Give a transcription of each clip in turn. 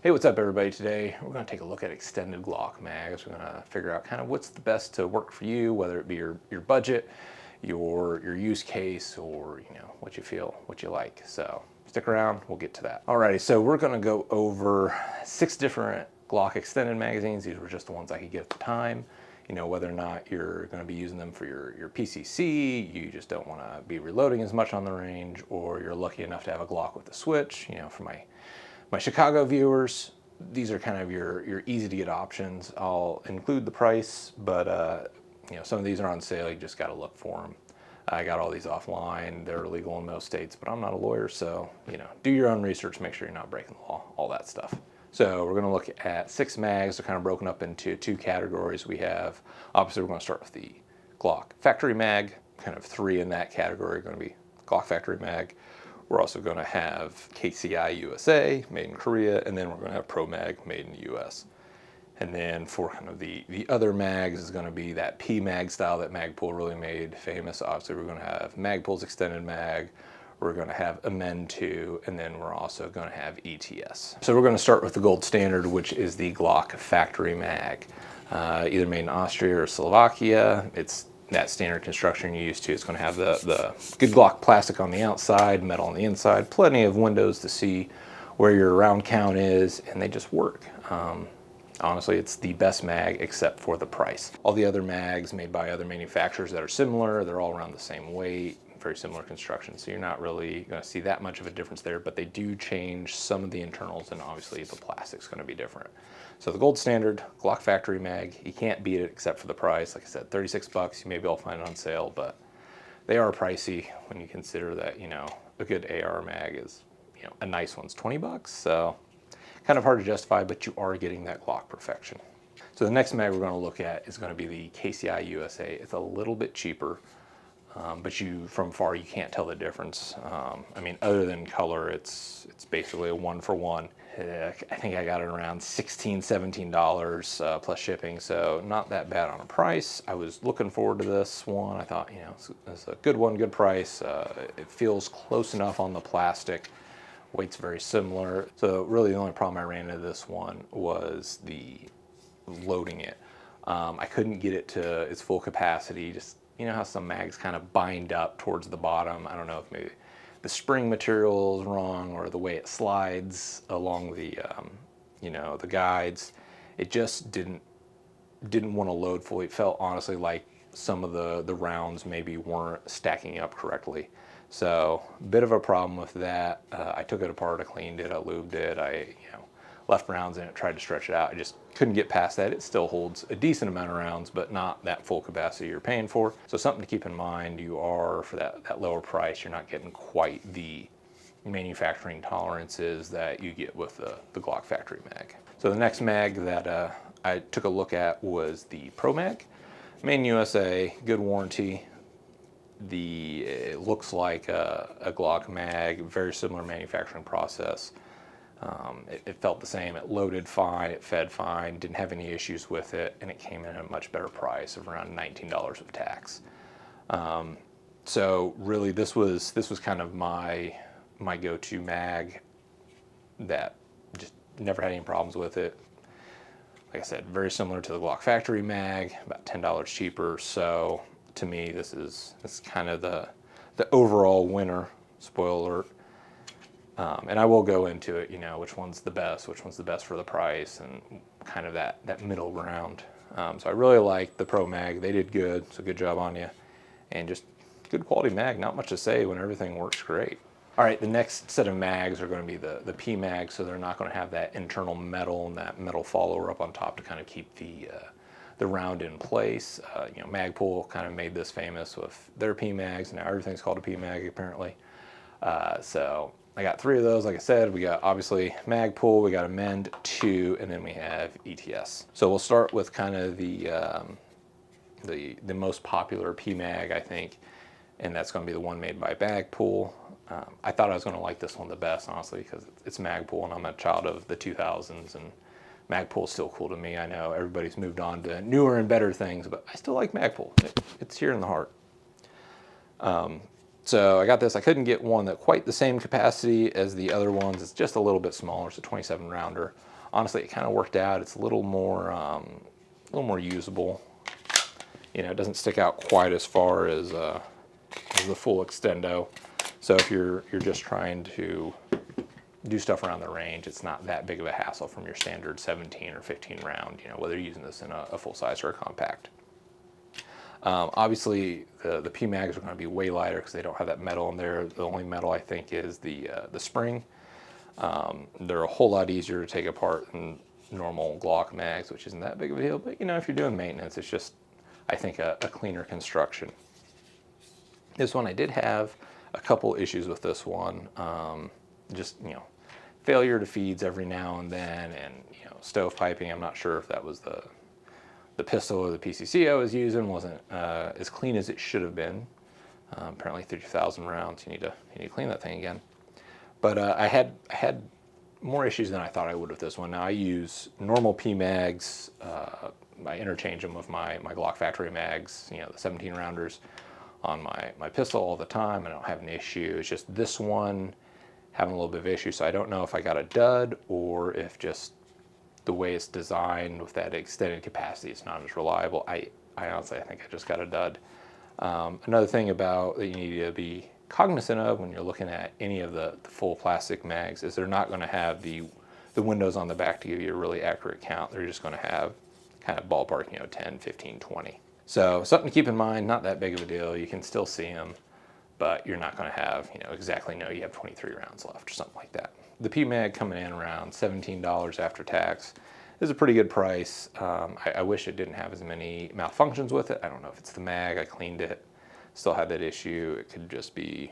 Hey, what's up everybody? Today we're going to take a look at extended Glock mags. We're going to figure out kind of what's the best to work for you, whether it be your budget, your use case, or what you feel, what you like. So stick around, we'll get to that. Alrighty, so we're going to go over 6 different Glock extended magazines. These were just the ones I could get at the time. Whether or not you're going to be using them for your PCC, you just don't want to be reloading as much on the range, or you're lucky enough to have a Glock with a switch. For my Chicago viewers, these are kind of your easy to get options. I'll include the price, but some of these are on sale. You just got to look for them. I got all these offline. They're illegal in most states, but I'm not a lawyer, so do your own research. Make sure you're not breaking the law. All that stuff. So we're going to look at 6 mags. They're kind of broken up into 2 categories. We have, obviously, we're going to start with the Glock factory mag. Kind of 3 in that category are going to be Glock factory mag. We're also going to have KCI USA, made in Korea, and then we're going to have ProMag, made in the US. And then for kind of the other mags is going to be that PMAG style that Magpul really made famous. Obviously, we're going to have Magpul's extended mag, we're going to have Amend2, and then we're also going to have ETS. So we're going to start with the gold standard, which is the Glock factory mag. Either made in Austria or Slovakia. It's that standard construction you're used to. It's going to have the good Glock plastic on the outside, metal on the inside, plenty of windows to see where your round count is, and they just work. Honestly, it's the best mag except for the price. All the other mags made by other manufacturers that are similar, they're all around the same weight, very similar construction, so you're not really going to see that much of a difference there, but they do change some of the internals, and obviously the plastic's going to be different. So the gold standard Glock factory mag, you can't beat it except for the price. Like I said, 36 bucks. You maybe will find it on sale, but they are pricey when you consider that a good AR mag is a nice one's 20 bucks. So kind of hard to justify, but you are getting that Glock perfection. So the next mag we're going to look at is going to be the KCI USA. It's a little bit cheaper, but from far you can't tell the difference. I mean, other than color, it's basically a 1-for-1. I think I got it around $16, $17 plus shipping, so not that bad on a price. I was looking forward to this one. I thought, it's a good one, good price. It feels close enough on the plastic. Weight's very similar. So really the only problem I ran into this one was the loading it. I couldn't get it to its full capacity. Just, how some mags kind of bind up towards the bottom. I don't know if maybe the spring material is wrong or the way it slides along the the guides. It just didn't want to load fully. It felt honestly like some of the rounds maybe weren't stacking up correctly. So a bit of a problem with that. I took it apart, I cleaned it, I lubed it, I left rounds in it, tried to stretch it out. I just couldn't get past that. It still holds a decent amount of rounds, but not that full capacity you're paying for. So something to keep in mind, you are, for that lower price, you're not getting quite the manufacturing tolerances that you get with the Glock factory mag. So the next mag that I took a look at was the ProMag. Made in USA, good warranty. It looks like a Glock mag, very similar manufacturing process. It felt the same. It loaded fine, it fed fine, didn't have any issues with it, and it came in at a much better price of around $19 with tax. So really, this was kind of my go-to mag that just never had any problems with it. Like I said, very similar to the Glock factory mag, about $10 cheaper. So to me, this is kind of the overall winner. Spoiler alert. And I will go into it, which one's the best for the price, and kind of that middle ground. So I really like the Pro Mag. They did good, so good job on you. And just good quality mag, not much to say when everything works great. All right, the next set of mags are going to be the PMAG, so they're not going to have that internal metal and that metal follower up on top to kind of keep the round in place. Magpul kind of made this famous with their PMAGs, and now everything's called a PMAG apparently. So I got 3 of those. Like I said, we got obviously Magpul, we got Amend2, and then we have ETS. So we'll start with kind of the most popular PMAG, I think, and that's going to be the one made by Magpul. I thought I was going to like this one the best, honestly, because it's Magpul, and I'm a child of the 2000s, and Magpul's still cool to me. I know everybody's moved on to newer and better things, but I still like Magpul. It's here in the heart. So I got this. I couldn't get one that quite the same capacity as the other ones. It's just a little bit smaller. It's a 27 rounder. honestly, it kind of worked out. It's a little more usable. You know, it doesn't stick out quite as far as the full extendo. So if you're just trying to do stuff around the range, it's not that big of a hassle from your standard 17 or 15 round, you know, whether you're using this in a full size or a compact. Obviously, the PMAGs are going to be way lighter because they don't have that metal in there. The only metal I think is the spring. They're a whole lot easier to take apart than normal Glock mags, which isn't that big of a deal. But you know, if you're doing maintenance, it's just, I think, a cleaner construction. This one, I did have a couple issues with this one. Just, you know, failure to feeds every now and then, and you know, stove piping. I'm not sure if that was the pistol or the PCC I was using wasn't as clean as it should have been. Apparently 30,000 rounds, you need to clean that thing again. But I had more issues than I thought I would with this one. Now I use normal PMags. I interchange them with my Glock factory mags, you know, the 17 rounders on my pistol all the time. I don't have an issue. It's just this one having a little bit of issue. So I don't know if I got a dud or if just the way it's designed with that extended capacity, it's not as reliable. I honestly, I think I just got a dud. Another thing about that you need to be cognizant of when you're looking at any of the full plastic mags is they're not going to have the windows on the back to give you a really accurate count. They're just going to have kind of ballpark, you know, 10, 15, 20. So something to keep in mind, not that big of a deal. You can still see them, but you're not going to have, you know, exactly know you have 23 rounds left or something like that. The PMAG coming in around $17 after tax is a pretty good price. I wish it didn't have as many malfunctions with it. I don't know if it's the mag. I cleaned it, still had that issue. It could just be,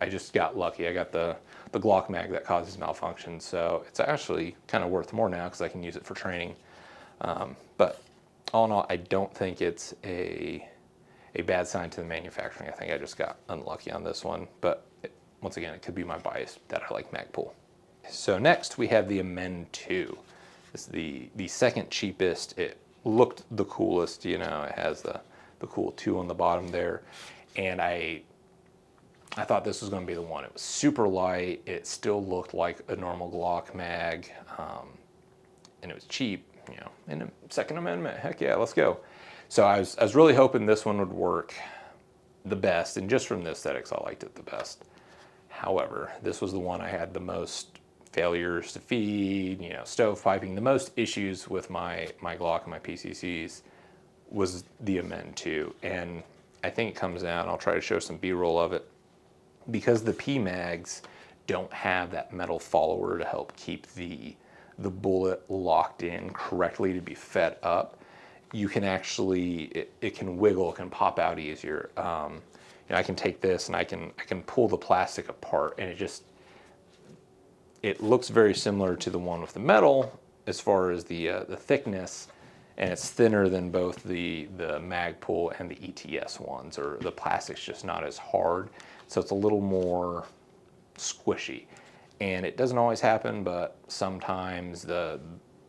I just got lucky. I got the Glock mag that causes malfunctions, so it's actually kind of worth more now because I can use it for training. But all in all, I don't think it's a bad sign to the manufacturing. I think I just got unlucky on this one, but once again, it could be my bias that I like Magpul. So next we have the Amend2. This is the second cheapest. It looked the coolest, you know, it has the cool 2 on the bottom there. And I thought this was going to be the one. It was super light. It still looked like a normal Glock mag, and it was cheap, you know, and a Second Amendment, heck yeah, let's go. So I was really hoping this one would work the best, and just from the aesthetics, I liked it the best. However, this was the one I had the most failures to feed, you know, stove piping. The most issues with my Glock and my PCCs was the Amend2, and I think it comes down, I'll try to show some B-roll of it, because the PMags don't have that metal follower to help keep the bullet locked in correctly to be fed up. You can actually, it can wiggle, it can pop out easier. You know, I can take this and I can pull the plastic apart, and it looks very similar to the one with the metal as far as the thickness, and it's thinner than both the Magpul and the ETS ones, or the plastic's just not as hard, so it's a little more squishy. And it doesn't always happen, but sometimes the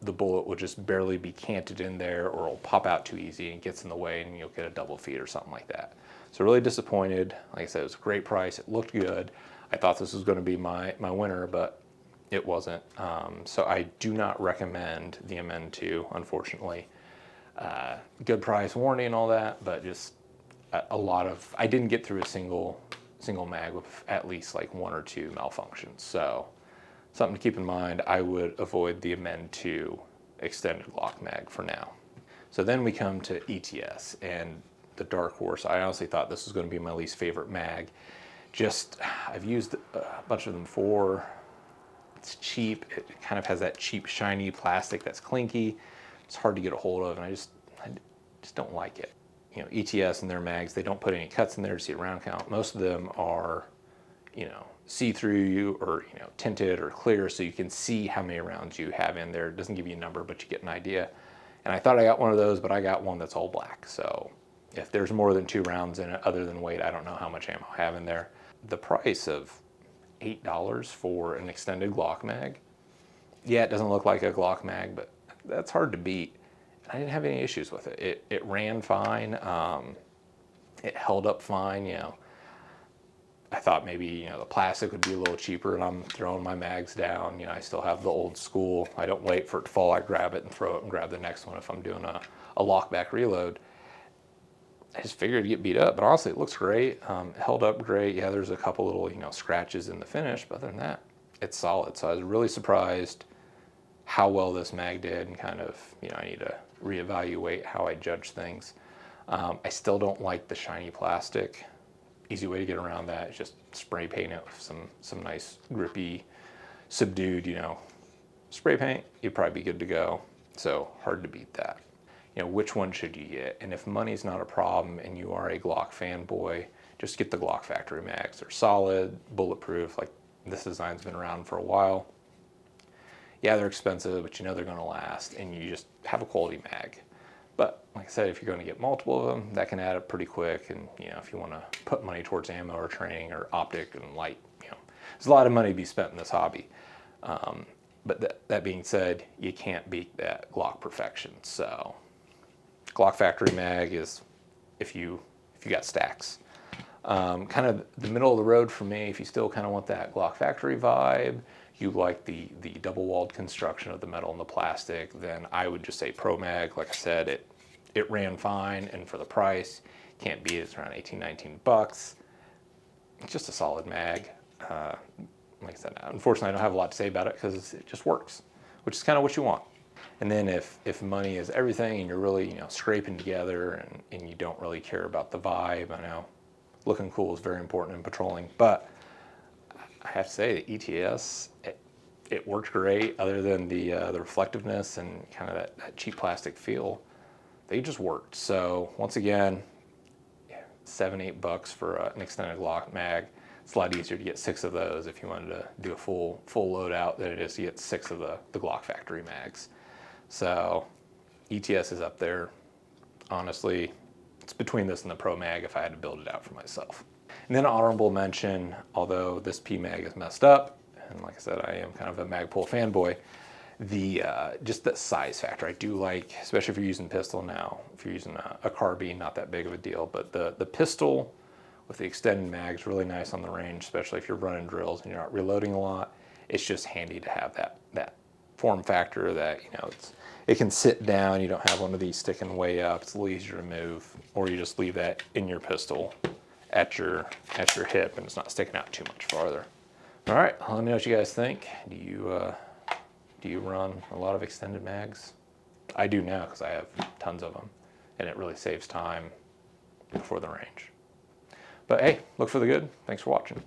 bullet will just barely be canted in there, or it'll pop out too easy and gets in the way, and you'll get a double feed or something like that. So really disappointed. Like I said, it was a great price. It looked good. I thought this was going to be my winner, but it wasn't. So I do not recommend the Amend2, unfortunately. Good price, warranty and all that, but just a lot of, I didn't get through a single mag with at least like 1 or 2 malfunctions. So something to keep in mind. I would avoid the Amend2 extended Glock mag for now. So then we come to ETS and the dark horse. I honestly thought this was going to be my least favorite mag. Just, I've used a bunch of them before. It's cheap. It kind of has that cheap, shiny plastic that's clinky. It's hard to get a hold of, and I just don't like it. You know, ETS and their mags, they don't put any cuts in there to see a round count. Most of them are, you know, see-through or, you know, tinted or clear, so you can see how many rounds you have in there. It doesn't give you a number, but you get an idea. And I thought I got one of those, but I got one that's all black. So if there's more than 2 rounds in it, other than weight, I don't know how much ammo I have in there. The price of $8 for an extended Glock mag, yeah, it doesn't look like a Glock mag, but that's hard to beat. And I didn't have any issues with it. It, ran fine. It held up fine, you know. I thought maybe, you know, the plastic would be a little cheaper, and I'm throwing my mags down. You know, I still have the old school. I don't wait for it to fall. I grab it and throw it and grab the next one if I'm doing a lockback reload. I just figured it'd get beat up, but honestly, it looks great. It held up great. Yeah, there's a couple little, you know, scratches in the finish, but other than that, it's solid. So I was really surprised how well this mag did, and kind of, you know, I need to reevaluate how I judge things. I still don't like the shiny plastic. Easy way to get around that is just spray paint it with some nice grippy, subdued, you know, spray paint. You'd probably be good to go. So hard to beat that. You know, which one should you get? And if money's not a problem and you are a Glock fanboy, just get the Glock factory mags. They're solid, bulletproof. Like, this design's been around for a while. Yeah, they're expensive, but you know they're going to last, and you just have a quality mag. But like I said, if you're going to get multiple of them, that can add up pretty quick. And you know, if you want to put money towards ammo or training or optic and light, you know, there's a lot of money to be spent in this hobby. But that being said, you can't beat that Glock perfection. So Glock factory mag is if you got stacks. Kind of the middle of the road for me, if you still kind of want that Glock factory vibe, you like the double-walled construction of the metal and the plastic, then I would just say ProMag. Like I said, it ran fine, and for the price, can't beat it. It's around 18, 19 bucks. It's just a solid mag. Like I said, unfortunately, I don't have a lot to say about it because it just works, which is kind of what you want. And then if money is everything and you're really, you know, scraping together and you don't really care about the vibe, I know looking cool is very important in patrolling, but I have to say the ETS, it worked great. Other than the reflectiveness and kind of that cheap plastic feel, they just worked. So once again, $7-8 for an extended Glock mag. It's a lot easier to get 6 of those if you wanted to do a full loadout than it is to get 6 of the Glock factory mags. So ETS is up there. Honestly, it's between this and the ProMag if I had to build it out for myself. And then honorable mention, although this PMAG is messed up, and like I said, I am kind of a Magpul fanboy, just the size factor. I do like, especially if you're using pistol now, if you're using a carbine, not that big of a deal, but the pistol with the extended mag is really nice on the range, especially if you're running drills and you're not reloading a lot. It's just handy to have that form factor that, you know, it can sit down. You don't have one of these sticking way up. It's a little easier to move, or you just leave that in your pistol at your hip and it's not sticking out too much farther. All right, let me know what you guys think. Do you run a lot of extended mags? I do now because I have tons of them, and it really saves time before the range. But hey, look for the good. Thanks for watching.